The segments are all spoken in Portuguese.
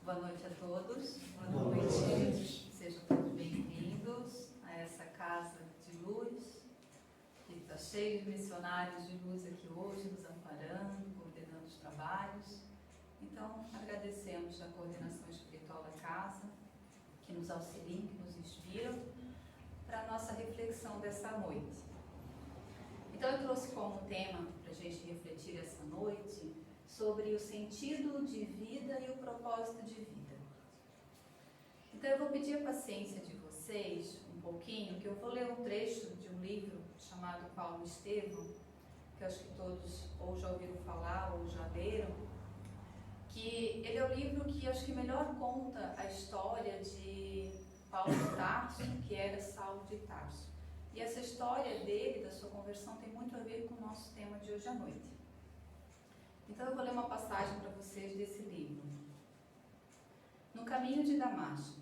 Boa noite a todos. Boa noite. Sejam todos bem-vindos a essa casa de luz, que está cheia de missionários de luz aqui hoje, nos amparando, coordenando os trabalhos. Então, agradecemos a coordenação espiritual da casa, que nos auxiliam, que nos inspiram, para a nossa reflexão dessa noite. Então, eu trouxe como tema para a gente refletir essa noite sobre o sentido de vida e o propósito de vida. Então eu vou pedir a paciência de vocês um pouquinho, que eu vou ler um trecho de um livro chamado Paulo Estevam, que eu acho que todos ou já ouviram falar ou já leram, que ele é o livro que eu acho que melhor conta a história de Paulo de Tarso, que era Saulo de Tarso. E essa história dele, da sua conversão, tem muito a ver com o nosso tema de hoje à noite. Então eu vou ler uma passagem para vocês desse livro. No caminho de Damasco.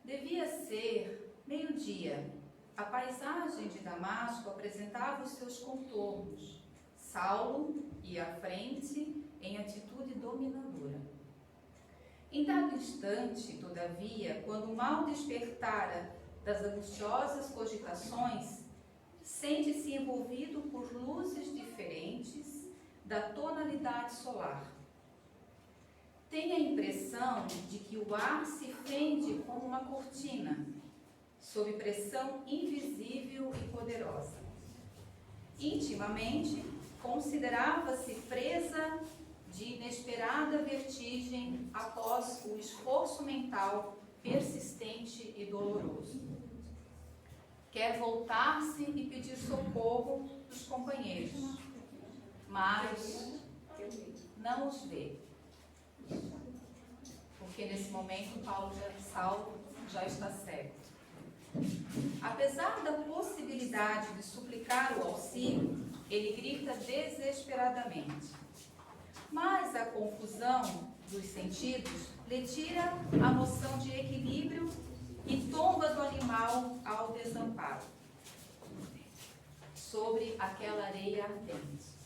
Devia ser meio-dia. A paisagem de Damasco apresentava os seus contornos. Saulo ia à frente em atitude dominadora. Em dado instante, todavia, quando o mal despertara das angustiosas cogitações, sente-se envolvido por luzes diferentes da tonalidade solar. Tem a impressão de que o ar se fende como uma cortina, sob pressão invisível e poderosa. Intimamente, considerava-se presa de inesperada vertigem após o esforço mental persistente e doloroso. Quer voltar-se e pedir socorro dos companheiros, mas não os vê. Porque nesse momento Saulo já está cego. Apesar da possibilidade de suplicar o auxílio, ele grita desesperadamente. Mas a confusão dos sentidos lhe tira a noção de equilíbrio e tomba do animal ao desamparo, sobre aquela areia ardente.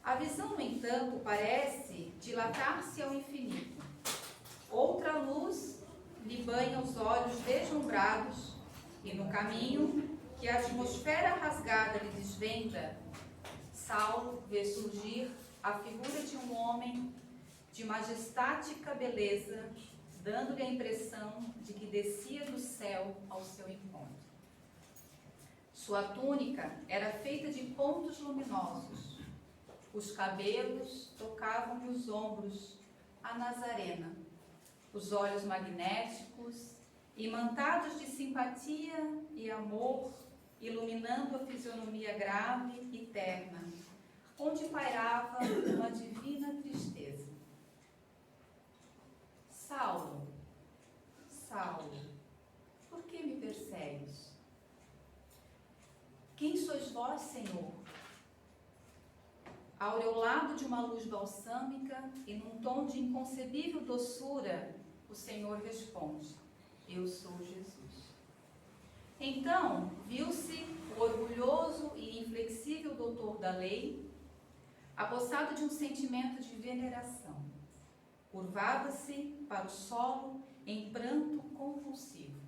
A visão, no entanto, parece dilatar-se ao infinito. Outra luz lhe banha os olhos deslumbrados, e no caminho que a atmosfera rasgada lhe desvenda, Saulo vê surgir a figura de um homem de majestática beleza, dando-lhe a impressão de que descia do céu ao seu encontro. Sua túnica era feita de pontos luminosos. Os cabelos tocavam-lhe os ombros, a nazarena, os olhos magnéticos, imantados de simpatia e amor, iluminando a fisionomia grave e terna, onde pairava uma divina tristeza. Saulo, Saulo, por que me persegues? Quem sois vós, Senhor? Aureolado de uma luz balsâmica e num tom de inconcebível doçura, o Senhor responde: eu sou Jesus. Então, viu-se o orgulhoso e inflexível doutor da lei, apossado de um sentimento de veneração. Curvava-se para o solo em pranto convulsivo.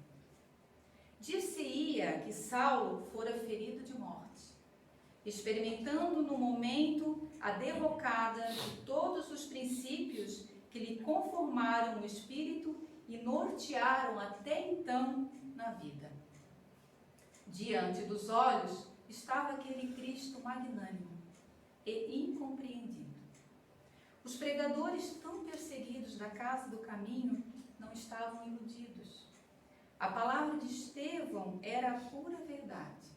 Dir-se-ia que Saulo fora ferido de morte, experimentando no momento a derrocada de todos os princípios que lhe conformaram o espírito e nortearam até então na vida. Diante dos olhos estava aquele Cristo magnânimo e incompreendido. Os pregadores tão perseguidos da casa do caminho não estavam iludidos. A palavra de Estevão era a pura verdade.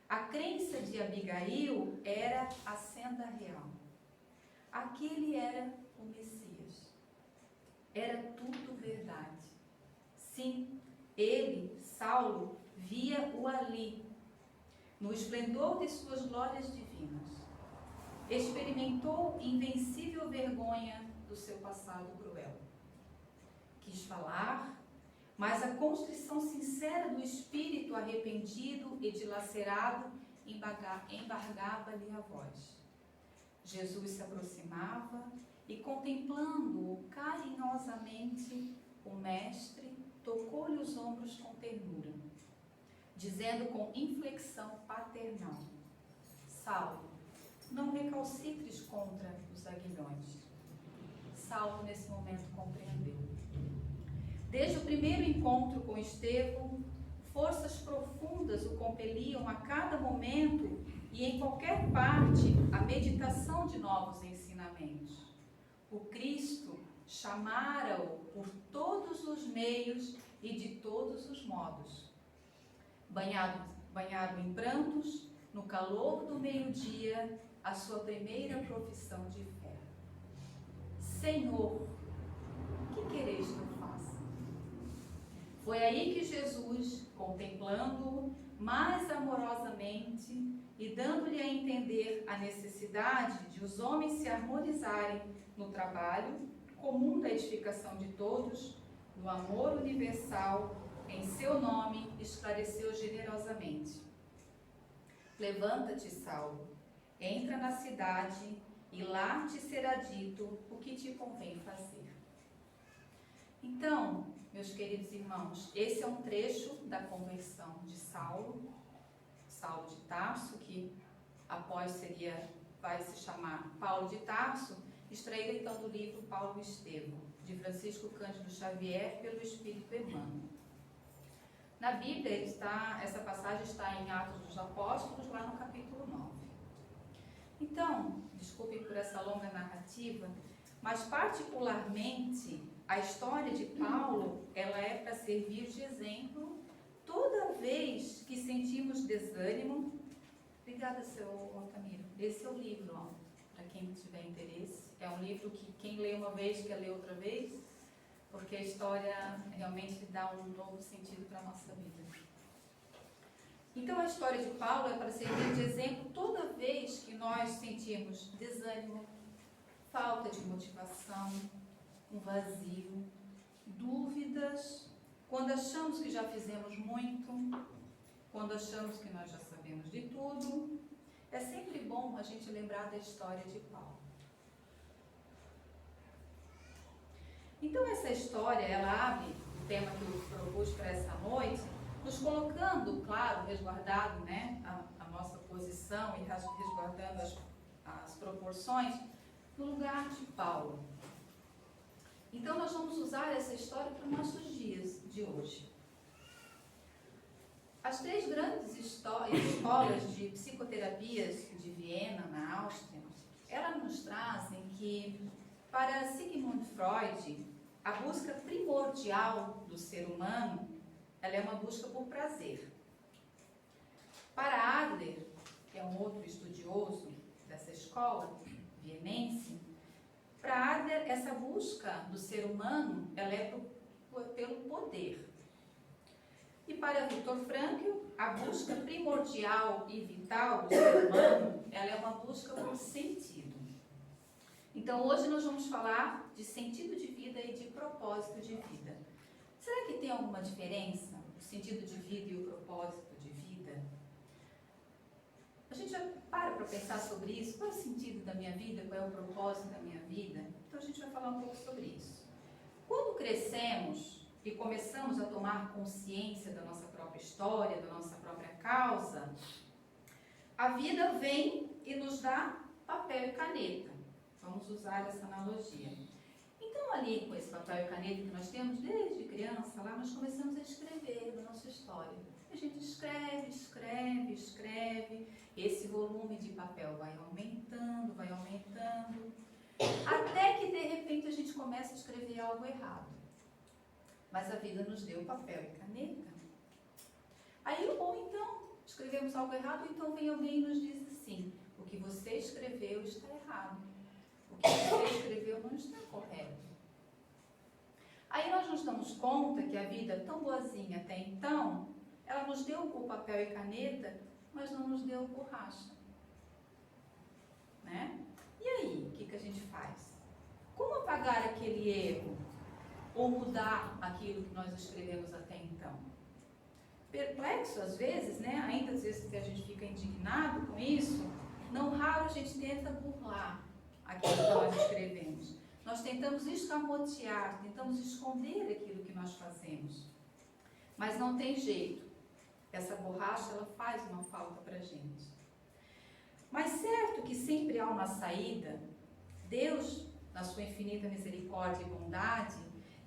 A crença de Abigail era a senda real. Aquele era o Messias. Era tudo verdade. Sim, ele, Saulo, via-o ali, no esplendor de suas glórias divinas. Experimentou invencível vergonha do seu passado cruel. Quis falar, mas a constrição sincera do espírito arrependido e dilacerado embargava-lhe a voz. Jesus se aproximava e, contemplando-o amorosamente o mestre tocou-lhe os ombros com ternura, dizendo com inflexão paternal: Saulo, não recalcitres contra os aguilhões. Saulo, nesse momento, compreendeu. Desde o primeiro encontro com Estevão, forças profundas o compeliam a cada momento e em qualquer parte a meditação de novos ensinamentos. O Cristo chamara-o por todos os meios e de todos os modos. Banhado em prantos, no calor do meio-dia, a sua primeira profissão de fé: Senhor, que quereis que eu faça? Foi aí que Jesus, contemplando-o mais amorosamente e dando-lhe a entender a necessidade de os homens se harmonizarem no trabalho comum da edificação de todos, no amor universal, em seu nome, esclareceu generosamente: Levanta-te, Saulo, entra na cidade e lá te será dito o que te convém fazer. Então, meus queridos irmãos, esse é um trecho da conversão de Saulo de Tarso, que após vai se chamar Paulo de Tarso, extraído então do livro Paulo e Estevão, de Francisco Cândido Xavier, pelo Espírito Emmanuel. Na Bíblia, essa passagem está em Atos dos Apóstolos, lá no capítulo 9. Então, desculpe por essa longa narrativa, mas particularmente a história de Paulo, ela é para servir de exemplo toda vez que sentimos desânimo. Obrigada, seu Altamiro. Esse é o livro, para quem tiver interesse. É um livro que quem lê uma vez quer ler outra vez, porque a história realmente dá um novo sentido para a nossa vida. Então, a história de Paulo é para servir de exemplo toda vez que nós sentimos desânimo, falta de motivação, um vazio, dúvidas, quando achamos que já fizemos muito, quando achamos que nós já sabemos de tudo. É sempre bom a gente lembrar da história de Paulo. Então, essa história, ela abre o tema que eu propus para essa noite, nos colocando, claro, resguardado, né, a nossa posição e resguardando as proporções, no lugar de Paulo. Então, nós vamos usar essa história para os nossos dias de hoje. As 3 grandes escolas de psicoterapias de Viena, na Áustria, elas nos trazem que, para Sigmund Freud, a busca primordial do ser humano, ela é uma busca por prazer. Para Adler, que é um outro estudioso dessa escola vienense, para Adler, essa busca do ser humano, ela é pelo poder. E para Viktor Frankl, a busca primordial e vital do ser humano, ela é uma busca por sentido. Então, hoje nós vamos falar de sentido de vida e de propósito de vida. Será que tem alguma diferença, o sentido de vida e o propósito de vida? A gente já para pensar sobre isso. Qual é o sentido da minha vida? Qual é o propósito da minha vida? Então, a gente vai falar um pouco sobre isso. Quando crescemos e começamos a tomar consciência da nossa própria história, da nossa própria causa, a vida vem e nos dá papel e caneta. Vamos usar essa analogia. Então, ali com esse papel e caneta que nós temos desde criança, lá nós começamos a escrever a nossa história. A gente escreve, esse volume de papel vai aumentando, até que de repente a gente começa a escrever algo errado. Mas a vida nos deu papel e caneta. Aí, ou então, escrevemos algo errado, então vem alguém e nos diz assim: o que você escreveu está errado. O que você escreveu não está correto. Aí nós nos damos conta que a vida, tão boazinha até então, ela nos deu o papel e caneta, mas não nos deu borracha. Né? E aí, o que a gente faz? Como apagar aquele erro? Ou mudar aquilo que nós escrevemos até então? Perplexo às vezes, né? Ainda às vezes que a gente fica indignado com isso, não raro a gente tenta burlar aquilo que nós escrevemos. nós tentamos escamotear, tentamos esconder aquilo que nós fazemos. Mas não tem jeito. Essa borracha, ela faz uma falta para a gente. Mas certo que sempre há uma saída, Deus, na sua infinita misericórdia e bondade,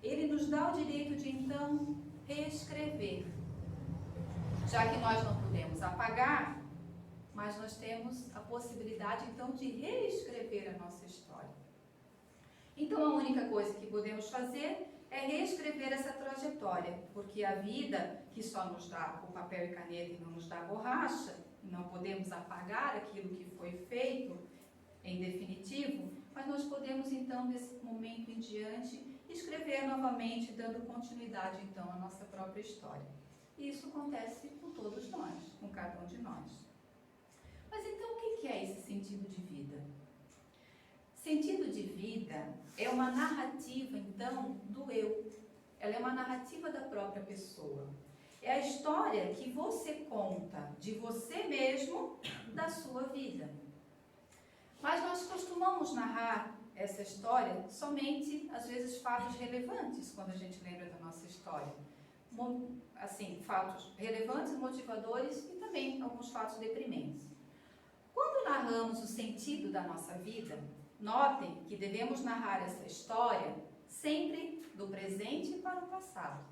Ele nos dá o direito de então reescrever. Já que nós não podemos apagar, mas nós temos a possibilidade então de reescrever a nossa história. Então a única coisa que podemos fazer é reescrever essa trajetória, porque a vida que só nos dá o papel e caneta e não nos dá a borracha, não podemos apagar aquilo que foi feito em definitivo, mas nós podemos então, desse momento em diante, escrever novamente, dando continuidade então à nossa própria história. E isso acontece com todos nós, com cada um de nós. Mas então o que é esse sentido de vida? Sentido de vida é uma narrativa então do eu. Ela é uma narrativa da própria pessoa. É a história que você conta de você mesmo, da sua vida. Mas nós costumamos narrar essa história somente, às vezes, fatos relevantes, quando a gente lembra da nossa história. Assim, fatos relevantes, motivadores e também alguns fatos deprimentes. Quando narramos o sentido da nossa vida, notem que devemos narrar essa história sempre do presente para o passado.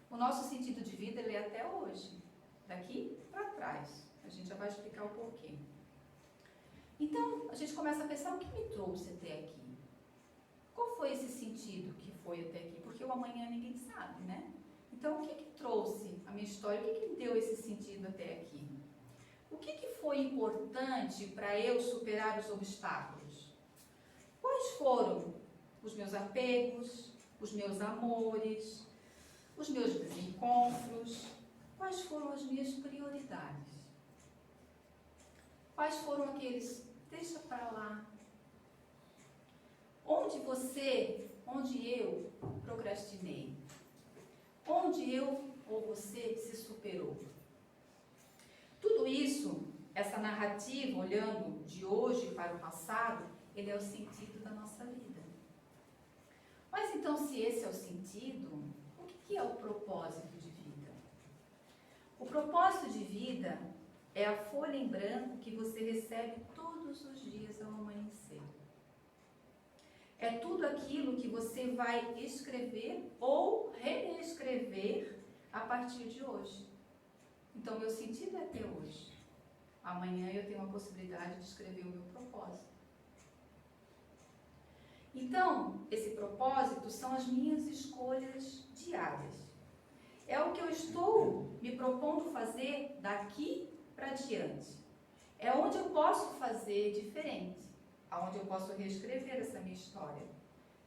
O nosso sentido de vida ele é até hoje, daqui para trás. A gente já vai explicar o porquê. Então, a gente começa a pensar o que me trouxe até aqui. Qual foi esse sentido que foi até aqui? Porque o amanhã ninguém sabe, né? Então, o que trouxe a minha história? O que deu esse sentido até aqui? O que foi importante para eu superar os obstáculos? Quais foram os meus apegos, os meus amores, os meus desencontros? Quais foram as minhas prioridades? Quais foram aqueles, deixa para lá? Onde eu procrastinei? Onde eu ou você se superou? Tudo isso, essa narrativa, olhando de hoje para o passado, ele é o sentido da nossa vida. Mas então, se esse é o sentido, o que é o propósito de vida? O propósito de vida é a folha em branco que você recebe todos os dias ao amanhecer. É tudo aquilo que você vai escrever ou reescrever a partir de hoje. Então, meu sentido é até hoje. Amanhã eu tenho a possibilidade de escrever o meu propósito. Então, esse propósito são as minhas escolhas diárias. É o que eu estou me propondo fazer daqui para diante. É onde eu posso fazer diferente. Aonde eu posso reescrever essa minha história.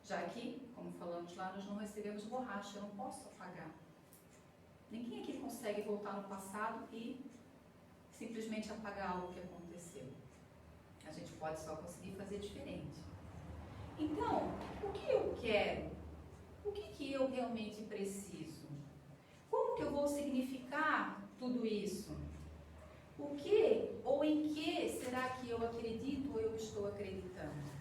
Já que, como falamos lá, nós não recebemos borracha, eu não posso apagar. Ninguém aqui consegue voltar no passado e simplesmente apagar algo que aconteceu. A gente pode só conseguir fazer diferente. Então, o que eu quero? O que eu realmente preciso? Como que eu vou significar tudo isso? O que ou em que será que eu acredito ou eu estou acreditando?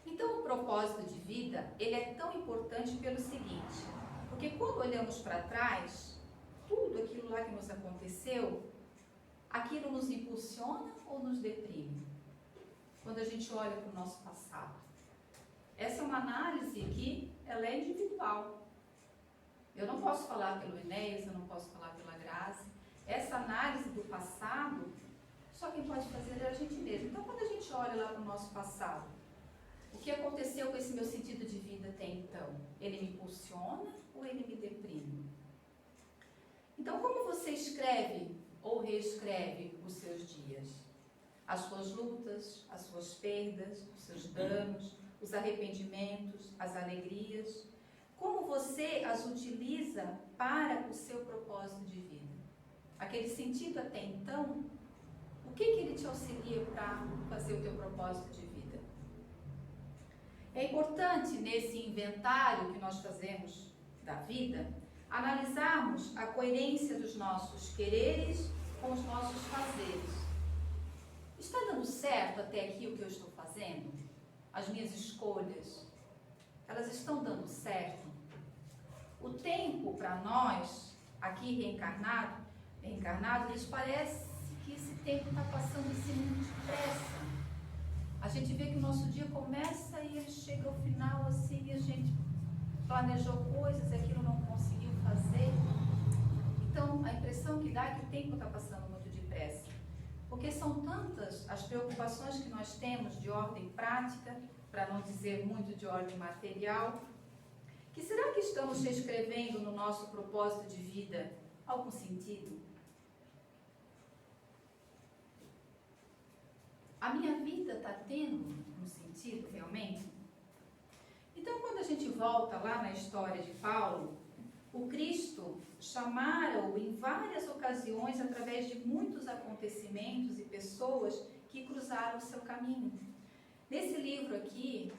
Então, o propósito de vida, ele é tão importante pelo seguinte, porque quando olhamos para trás, tudo aquilo lá que nos aconteceu, aquilo nos impulsiona ou nos deprime? Quando a gente olha para o nosso passado. Essa é uma análise que ela é individual. Eu não posso falar pelo Enéas, eu não posso falar pela Grazi. Essa análise do passado, só quem pode fazer é a gente mesmo. Então, quando a gente olha lá para o nosso passado, o que aconteceu com esse meu sentido de vida até então? Ele me impulsiona ou ele me deprime? Então, como você escreve ou reescreve os seus dias? As suas lutas, as suas perdas, os seus danos, os arrependimentos, as alegrias. Como você as utiliza para o seu propósito de vida? Aquele sentido até então, o que ele te auxilia para fazer o teu propósito de vida? É importante nesse inventário que nós fazemos da vida, analisarmos a coerência dos nossos quereres com os nossos fazeres. Está dando certo até aqui o que eu estou fazendo? As minhas escolhas, elas estão dando certo? O tempo para nós, aqui reencarnados, parece que esse tempo está passando assim muito depressa. A gente vê que o nosso dia começa e ele chega ao final assim, e a gente planejou coisas e aquilo não conseguiu fazer. Então, a impressão que dá é que o tempo está passando muito depressa. Porque são tantas as preocupações que nós temos de ordem prática, para não dizer muito de ordem material, que será que estamos reescrevendo no nosso propósito de vida algum sentido? A minha vida está tendo um sentido realmente? Então, quando a gente volta lá na história de Paulo, o Cristo chamara-o em várias ocasiões através de muitos acontecimentos e pessoas que cruzaram o seu caminho. Nesse livro aqui,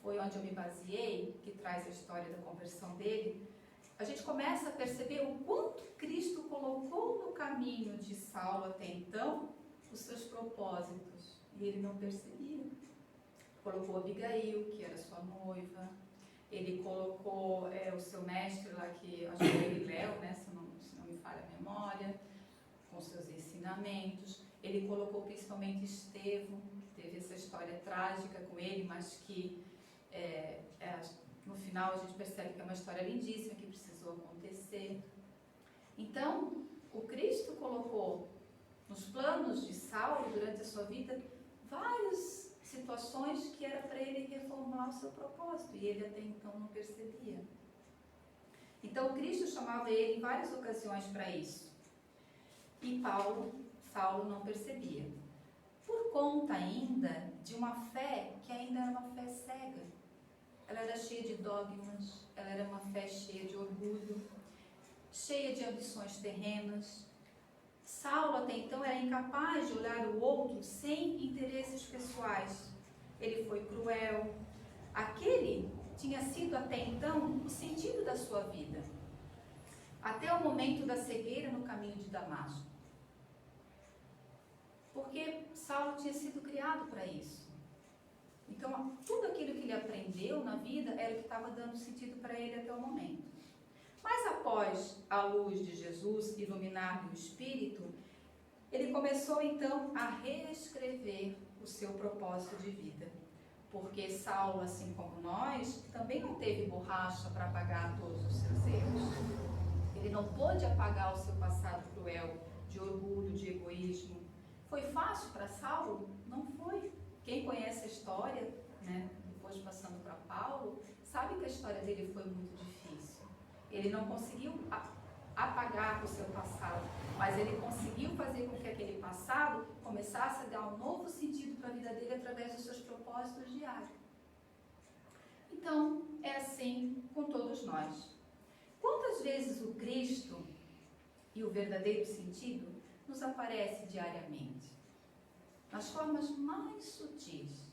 foi onde eu me baseei, que traz a história da conversão dele, a gente começa a perceber o quanto Cristo colocou no caminho de Saulo até então os seus propósitos, e ele não percebia. Colocou Abigail, que era sua noiva, ele colocou o seu mestre lá, que acho que era Léo, né, se não me falha a memória, com seus ensinamentos. Ele colocou principalmente Estevão, que teve essa história trágica com ele, mas que no final a gente percebe que é uma história lindíssima, que precisou acontecer. Então, o Cristo colocou nos planos de Saulo, durante a sua vida, várias situações que era para ele reformular o seu propósito, e ele até então não percebia. Então, Cristo chamava ele em várias ocasiões para isso. E Saulo não percebia. Por conta ainda de uma fé que ainda era uma fé cega. Ela era cheia de dogmas, ela era uma fé cheia de orgulho, cheia de ambições terrenas. Saulo até então era incapaz de olhar o outro sem interesses pessoais. Ele foi cruel. Aquele tinha sido até então o sentido da sua vida, até o momento da cegueira no caminho de Damasco. Porque Saulo tinha sido criado para isso. Então, tudo aquilo que ele aprendeu na vida era o que estava dando sentido para ele até o momento. Mas após a luz de Jesus iluminar o espírito, ele começou então a reescrever o seu propósito de vida. Porque Saulo, assim como nós, também não teve borracha para apagar todos os seus erros. Ele não pôde apagar o seu passado cruel, de orgulho, de egoísmo. Foi fácil para Saulo? Não foi. Quem conhece a história, né, depois passando para Paulo, sabe que a história dele foi muito difícil. Ele não conseguiu apagar o seu passado, mas ele conseguiu fazer com que aquele passado começasse a dar um novo sentido para a vida dele através dos seus propósitos diários. Então, é assim com todos nós. Quantas vezes o Cristo e o verdadeiro sentido nos aparece diariamente? Nas formas mais sutis.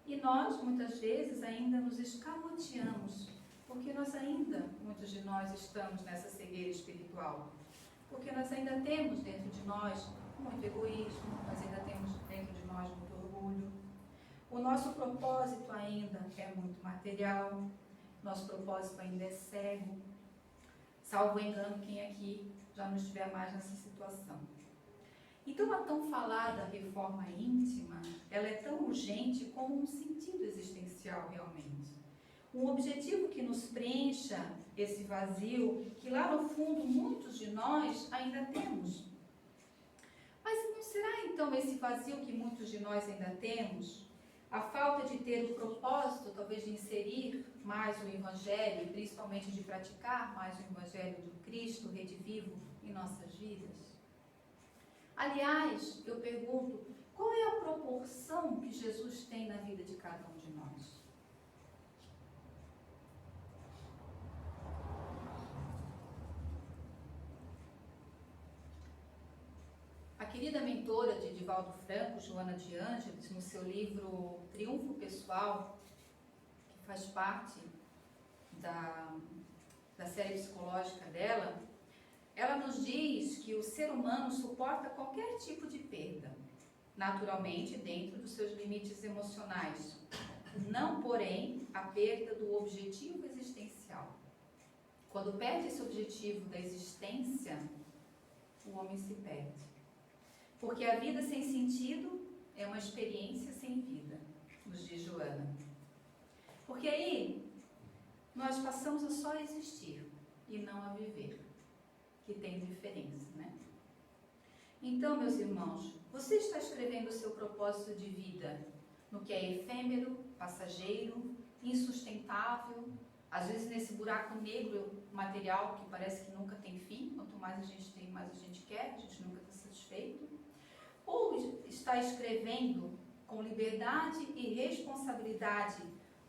E nós, muitas vezes, ainda nos escamoteamos, porque nós ainda, muitos de nós, estamos nessa cegueira espiritual. Porque nós ainda temos dentro de nós muito egoísmo, nós ainda temos dentro de nós muito orgulho. O nosso propósito ainda é muito material, nosso propósito ainda é cego. Salvo engano, quem aqui já não estiver mais nessa situação. Então, a tão falada reforma íntima, ela é tão urgente como um sentido existencial realmente. Um objetivo que nos preencha esse vazio, que lá no fundo muitos de nós ainda temos. Mas não será então esse vazio que muitos de nós ainda temos? A falta de ter o propósito, talvez, de inserir mais o Evangelho, e principalmente de praticar mais o Evangelho do Cristo redivivo em nossas vidas? Aliás, eu pergunto, qual é a proporção que Jesus tem na vida de cada um de nós? A querida mentora de Divaldo Franco, Joana de Ângeles, no seu livro Triunfo Pessoal, que faz parte da série psicológica dela, ela nos diz que o ser humano suporta qualquer tipo de perda naturalmente dentro dos seus limites emocionais, não, porém, a perda do objetivo existencial. Quando perde esse objetivo da existência, o homem se perde. Porque a vida sem sentido é uma experiência sem vida, nos diz Joana. Porque aí nós passamos a só existir e não a viver, que tem diferença, né? Então, meus irmãos, você está escrevendo o seu propósito de vida no que é efêmero, passageiro, insustentável, às vezes nesse buraco negro material que parece que nunca tem fim, quanto mais a gente tem, mais a gente quer, a gente nunca está satisfeito? Ou está escrevendo com liberdade e responsabilidade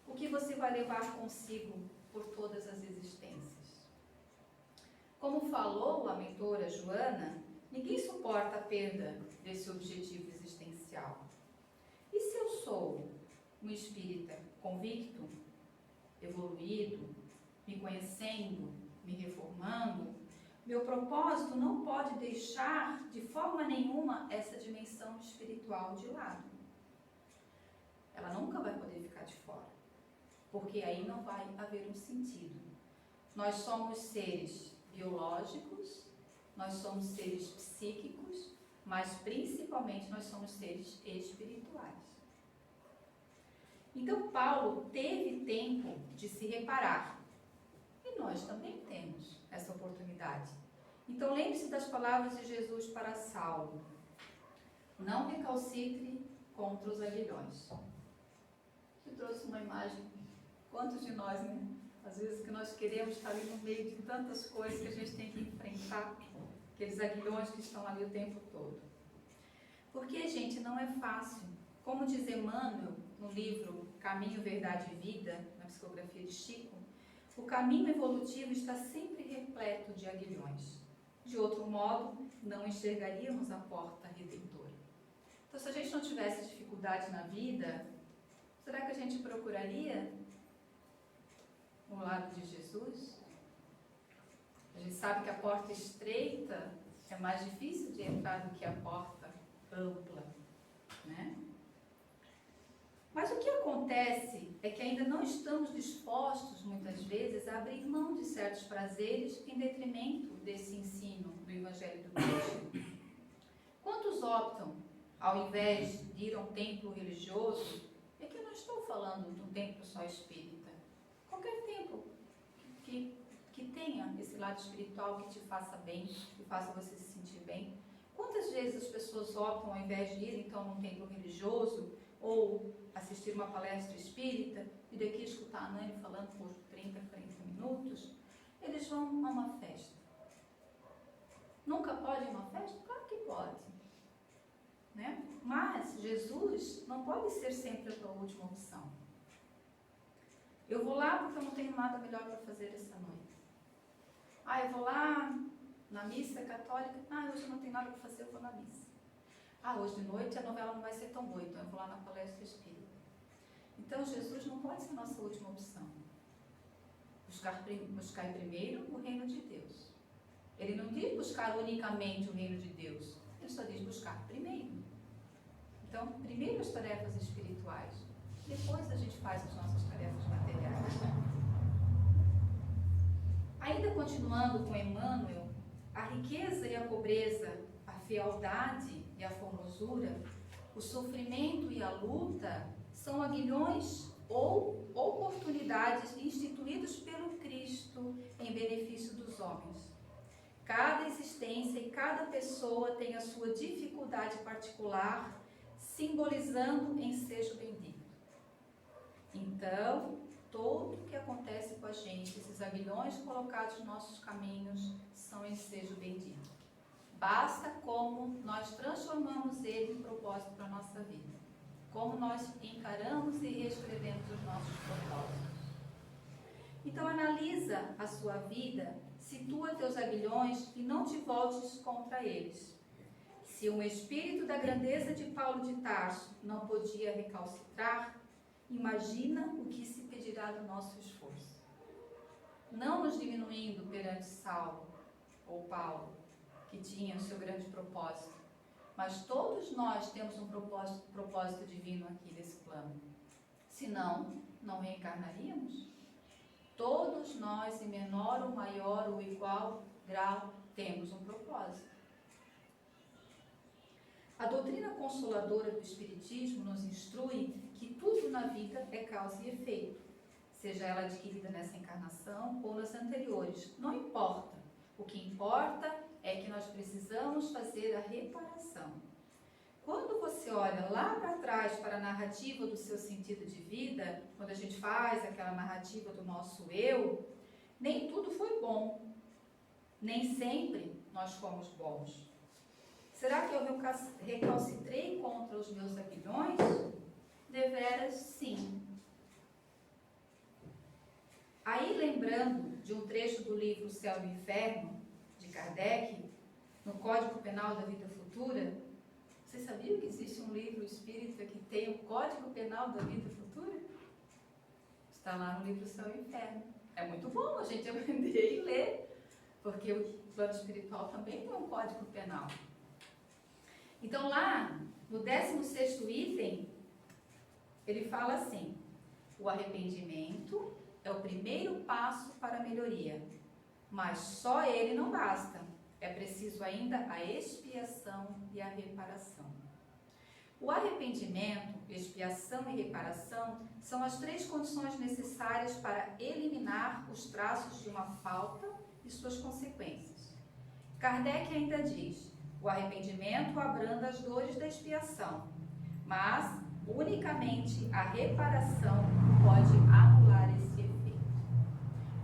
o que você vai levar consigo por todas as existências? Como falou a mentora Joana, ninguém suporta a perda desse objetivo existencial. E se eu sou um espírita convicto, evoluído, me conhecendo, me reformando, meu propósito não pode deixar de forma nenhuma essa dimensão espiritual de lado. Ela nunca vai poder ficar de fora, porque aí não vai haver um sentido. Nós somos seres biológicos, nós somos seres psíquicos, mas principalmente nós somos seres espirituais. Então Paulo teve tempo de se reparar, e nós também temos essa oportunidade. Então lembre-se das palavras de Jesus para Saulo: não recalcitre contra os aguilhões. Eu trouxe uma imagem, quantos de nós, né? Às vezes que nós queremos estar ali no meio de tantas coisas que a gente tem que enfrentar, aqueles aguilhões que estão ali o tempo todo. Porque, gente, não é fácil. Como diz Emmanuel no livro Caminho, Verdade e Vida, na psicografia de Chico, o caminho evolutivo está sempre repleto de aguilhões. De outro modo, não enxergaríamos a porta redentora. Então, se a gente não tivesse dificuldade na vida, será que a gente procuraria o lado de Jesus? A gente sabe que a porta estreita é mais difícil de entrar do que a porta ampla, né? Mas o que acontece é que ainda não estamos dispostos, muitas vezes, a abrir mão de certos prazeres em detrimento desse ensino do Evangelho do Cristo. Quantos optam, ao invés de ir a um templo religioso, é que eu não estou falando de um templo só espírita, qualquer templo que tenha esse lado espiritual que te faça bem, que faça você se sentir bem. Quantas vezes as pessoas optam, ao invés de ir então num templo religioso ou assistir uma palestra espírita e daqui escutar a Nani falando por 30, 40 minutos, eles vão a uma festa. Nunca pode ir a uma festa? Claro que pode, né? Mas Jesus não pode ser sempre a tua última opção. Eu vou lá porque eu não tenho nada melhor para fazer essa noite. Eu vou lá na missa católica. Hoje eu não tenho nada para fazer, eu vou na missa. Hoje de noite a novela não vai ser tão boa, então eu vou lá na palestra espírita. Então Jesus não pode ser a nossa última opção. Buscar primeiro o reino de Deus. Ele não diz buscar unicamente o reino de Deus, ele só diz buscar primeiro. Então, primeiro as tarefas espirituais, depois a gente faz as nossas tarefas materiais. Ainda continuando com Emmanuel, a riqueza e a pobreza, a fealdade e a formosura, o sofrimento e a luta são aguilhões ou oportunidades instituídos pelo Cristo em benefício dos homens. Cada existência e cada pessoa tem a sua dificuldade particular, simbolizando ensejo bendito. Então, tudo o que acontece com a gente, esses aguilhões colocados nos nossos caminhos, são ensejo bendito. Basta como nós transformamos ele em propósito para a nossa vida. Como nós encaramos e reescrevemos os nossos propósitos. Então, analisa a sua vida, situa teus aguilhões e não te voltes contra eles. Se um espírito da grandeza de Paulo de Tarso não podia recalcitrar, imagina o que se pedirá do nosso esforço. Não nos diminuindo perante Saulo ou Paulo, que tinha o seu grande propósito, mas todos nós temos um propósito divino aqui nesse plano. Senão, não reencarnaríamos? Todos nós, em menor ou maior ou igual grau, temos um propósito. A doutrina consoladora do Espiritismo nos instrui que tudo na vida é causa e efeito, seja ela adquirida nessa encarnação ou nas anteriores. Não importa. O que importa é que nós precisamos fazer a reparação. Quando você olha lá para trás para a narrativa do seu sentido de vida, quando a gente faz aquela narrativa do nosso eu, nem tudo foi bom. Nem sempre nós fomos bons. Será que eu recalcitrei contra os meus aguilhões? Deveras, sim. Aí, lembrando de um trecho do livro Céu e Inferno, de Kardec, no Código Penal da Vida Futura, você sabia que existe um livro espírita que tem o Código Penal da Vida Futura? Está lá no livro Céu e Inferno. É muito bom a gente aprender e ler, porque o plano espiritual também tem um Código Penal. Então, lá, no 16º item, ele fala assim: o arrependimento é o primeiro passo para a melhoria, mas só ele não basta. É preciso ainda a expiação e a reparação. O arrependimento, expiação e reparação são as 3 condições necessárias para eliminar os traços de uma falta e suas consequências. Kardec ainda diz: o arrependimento abranda as dores da expiação, mas unicamente a reparação pode anular esse efeito.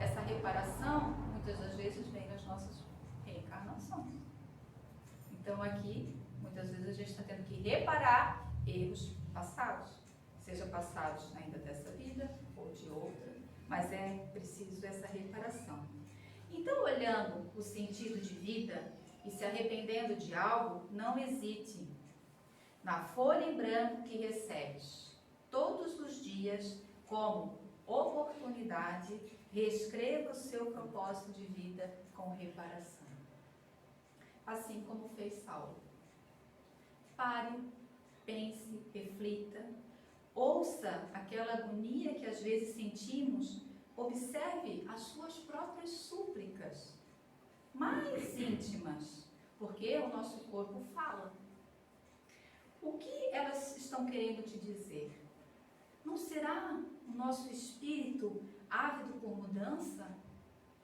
Essa reparação, muitas das vezes, vem nas nossas reencarnações. Então, aqui, muitas vezes a gente está tendo que reparar erros passados, seja passados ainda dessa vida ou de outra, mas é preciso essa reparação. Então, olhando o sentido de vida e se arrependendo de algo, não hesite. Na folha em branco que recebes todos os dias como oportunidade, reescreva o seu propósito de vida com reparação. Assim como fez Saulo. Pare, pense, reflita, ouça aquela agonia que às vezes sentimos, observe as suas próprias súplicas mais íntimas, porque o nosso corpo fala. O que elas estão querendo te dizer? Não será o nosso espírito ávido por mudança,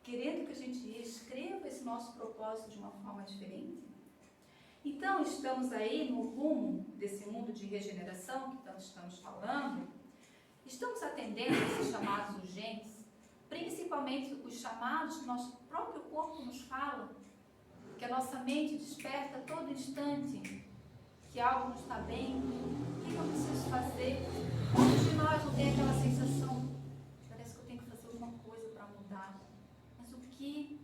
querendo que a gente escreva esse nosso propósito de uma forma diferente? Então, estamos aí no rumo desse mundo de regeneração que tanto estamos falando, estamos atendendo esses chamados urgentes, principalmente os chamados que nosso próprio corpo nos fala, que a nossa mente desperta a todo instante, que algo não está bem, o que eu preciso fazer? Quantos de nós não tem aquela sensação, parece que eu tenho que fazer alguma coisa para mudar, mas o que?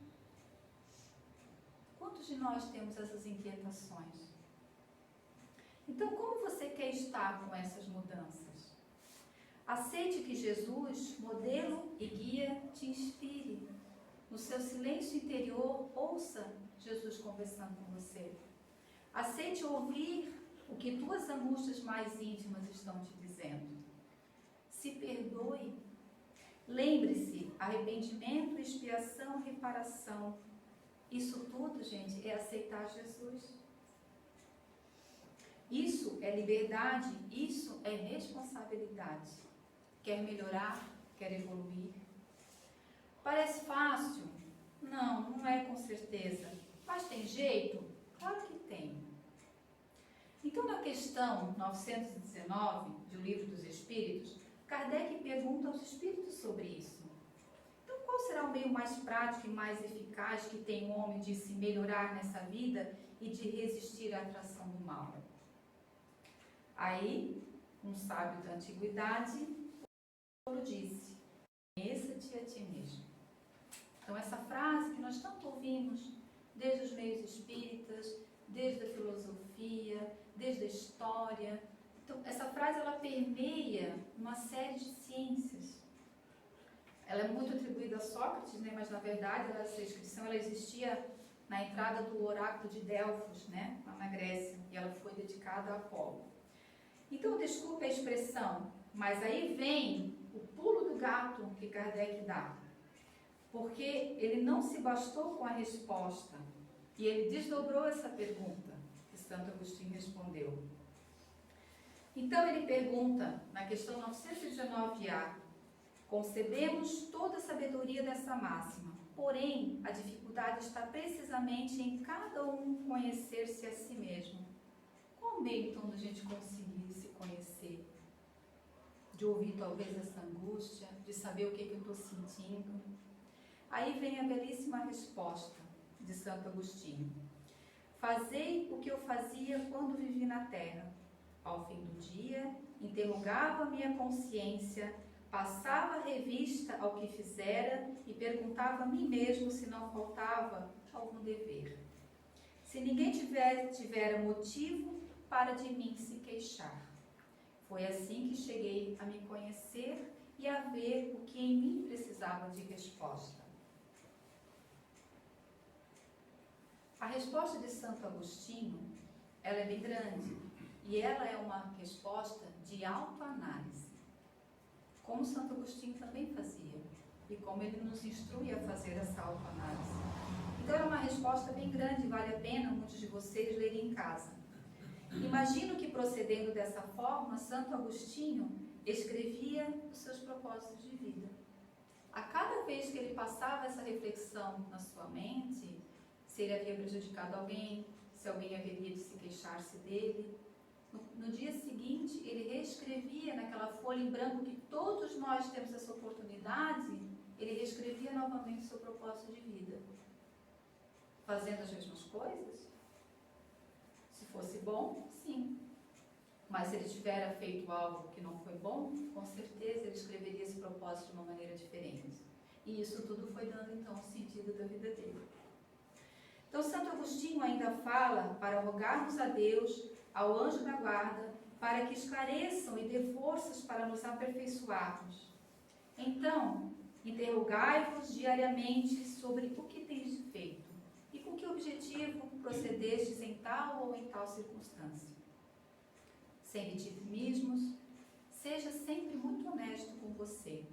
Quantos de nós temos essas inquietações? Então, como você quer estar com essas mudanças? Aceite que Jesus, modelo e guia, te inspire. No seu silêncio interior, ouça Jesus conversando com você. Aceite ouvir o que tuas angústias mais íntimas estão te dizendo. Se perdoe. Lembre-se, arrependimento, expiação, reparação. Isso tudo, gente, é aceitar Jesus. Isso é liberdade, isso é responsabilidade. Quer melhorar? Quer evoluir? Parece fácil? Não, não é com certeza. Mas tem jeito? Claro que tem. Então, na questão 919 do Livro dos Espíritos, Kardec pergunta aos espíritos sobre isso. Então, qual será o meio mais prático e mais eficaz que tem o homem de se melhorar nessa vida e de resistir à atração do mal? Aí, um sábio da antiguidade, Paulo disse: conheça-te a ti mesmo. Então, essa frase que nós tanto ouvimos, desde os meios espíritas, desde a filosofia, desde a história. Então, essa frase, ela permeia uma série de ciências. Ela é muito atribuída a Sócrates, né? Mas, na verdade, essa inscrição ela existia na entrada do oráculo de Delfos, né, lá na Grécia, e ela foi dedicada a Apolo. Então, desculpe a expressão, mas aí vem o pulo do gato que Kardec dá, porque ele não se bastou com a resposta, e ele desdobrou essa pergunta que Santo Agostinho respondeu. Então ele pergunta, na questão 919A, concebemos toda a sabedoria dessa máxima, porém a dificuldade está precisamente em cada um conhecer-se a si mesmo. Qual meio então da gente conseguir se conhecer? De ouvir talvez essa angústia, de saber o que eu estou sentindo. Aí vem a belíssima resposta de Santo Agostinho. Fazei o que eu fazia quando vivi na terra. Ao fim do dia, interrogava a minha consciência, passava revista ao que fizera e perguntava a mim mesmo se não faltava algum dever. Se ninguém tivera motivo para de mim se queixar. Foi assim que cheguei a me conhecer e a ver o que em mim precisava de resposta. A resposta de Santo Agostinho, ela é bem grande e ela é uma resposta de autoanálise, como Santo Agostinho também fazia e como ele nos instrui a fazer essa autoanálise. Então é uma resposta bem grande, vale a pena muitos de vocês lerem em casa. Imagino que procedendo dessa forma, Santo Agostinho escrevia os seus propósitos de vida. A cada vez que ele passava essa reflexão na sua mente, se ele havia prejudicado alguém, se alguém haveria de se queixar-se dele, no dia seguinte ele reescrevia naquela folha em branco que todos nós temos essa oportunidade, ele reescrevia novamente o seu propósito de vida. Fazendo as mesmas coisas? Se fosse bom, sim. Mas se ele tivesse feito algo que não foi bom, com certeza ele escreveria esse propósito de uma maneira diferente. E isso tudo foi dando então o sentido da vida dele. Então Santo Agostinho ainda fala para rogarmos a Deus, ao anjo da guarda, para que esclareçam e dê forças para nos aperfeiçoarmos. Então, interrogai-vos diariamente sobre o que tendes feito e com que objetivo procedestes em tal ou em tal circunstância. Sem vitimismos, seja sempre muito honesto com você.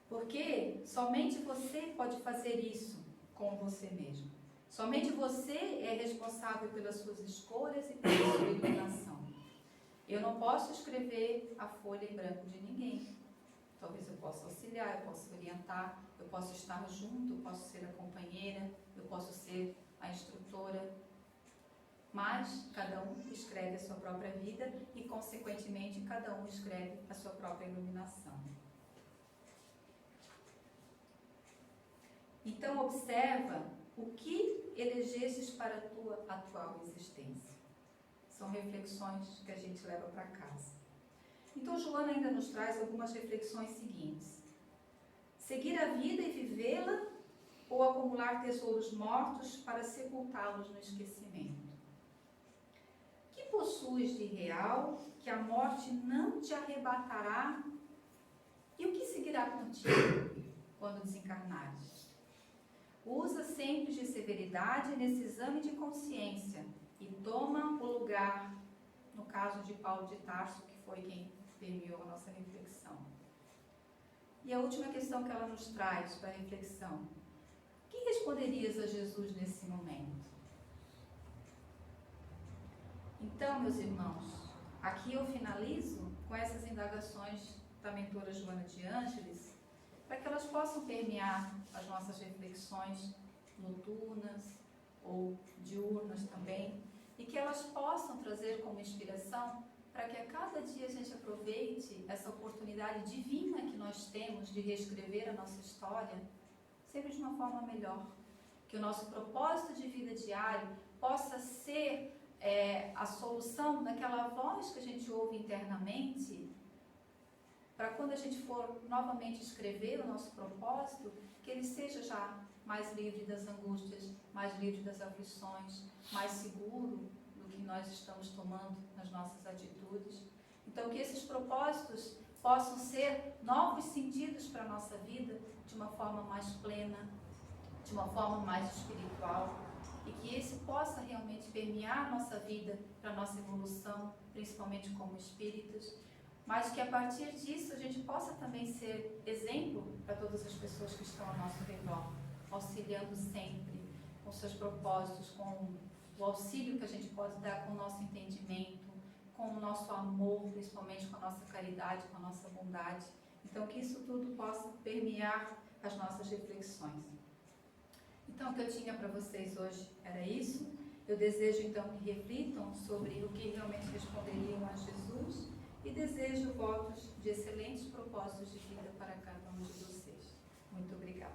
Porque somente você pode fazer isso com você mesmo. Somente você é responsável pelas suas escolhas e pela sua iluminação. Eu não posso escrever a folha em branco de ninguém. Talvez eu possa auxiliar, eu posso orientar, eu posso estar junto, eu posso ser a companheira, eu posso ser a instrutora. Mas cada um escreve a sua própria vida e, consequentemente, cada um escreve a sua própria iluminação. Então, observa o que elegestes para a tua atual existência. São reflexões que a gente leva para casa. Então, Joana ainda nos traz algumas reflexões seguintes. Seguir a vida e vivê-la ou acumular tesouros mortos para sepultá-los no esquecimento? O que possuis de real que a morte não te arrebatará? E o que seguirá contigo quando desencarnares? Usa sempre de severidade nesse exame de consciência e toma o lugar, no caso de Paulo de Tarso, que foi quem permeou a nossa reflexão. E a última questão que ela nos traz para a reflexão: o que responderias a Jesus nesse momento? Então, meus irmãos, aqui eu finalizo com essas indagações da mentora Joana de Ângeles, para que elas possam permear as nossas reflexões noturnas ou diurnas também, e que elas possam trazer como inspiração para que a cada dia a gente aproveite essa oportunidade divina que nós temos de reescrever a nossa história, sempre de uma forma melhor. Que o nosso propósito de vida diário possa ser a solução daquela voz que a gente ouve internamente, para quando a gente for novamente escrever o nosso propósito, que ele seja já mais livre das angústias, mais livre das aflições, mais seguro do que nós estamos tomando nas nossas atitudes. Então, que esses propósitos possam ser novos sentidos para a nossa vida de uma forma mais plena, de uma forma mais espiritual, e que isso possa realmente permear a nossa vida para a nossa evolução, principalmente como espíritos, mas que a partir disso a gente possa também ser exemplo para todas as pessoas que estão ao nosso redor, auxiliando sempre com seus propósitos, com o auxílio que a gente pode dar com o nosso entendimento, com o nosso amor, principalmente com a nossa caridade, com a nossa bondade. Então, que isso tudo possa permear as nossas reflexões. Então, o que eu tinha para vocês hoje era isso. Eu desejo, então, que reflitam sobre o que realmente responderiam a Jesus e desejo votos de excelentes propósitos de vida para cada um de vocês. Muito obrigada.